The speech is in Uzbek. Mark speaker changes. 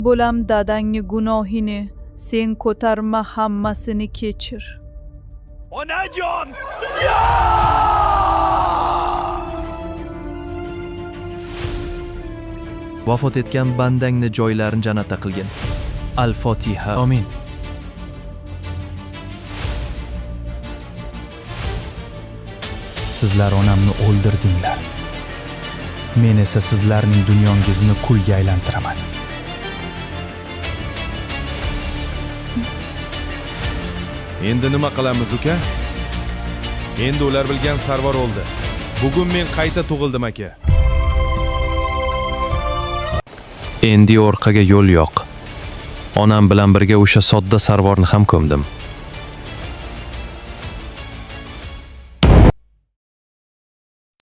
Speaker 1: Bo'lam dadangni gunohini, sen ko'tarma hammasini kechir.
Speaker 2: Onajon!
Speaker 3: Vafot etgan bandangni joylarini jannatda qilgin. Al-Fotiha. Amin.
Speaker 4: Sizlar onamni o'ldirdinglar. Men esa sizlarning dunyongizni kulga aylantiraman.
Speaker 2: Endi nima qilamiz, uka? Endi ular bilgan Sarvar o'ldi. Bugun men qayta tug'ildim, aka.
Speaker 3: Endi orqaga yo'l yo'q. Onam bilan birga o'sha sodda Sarvarni ham ko'mdim.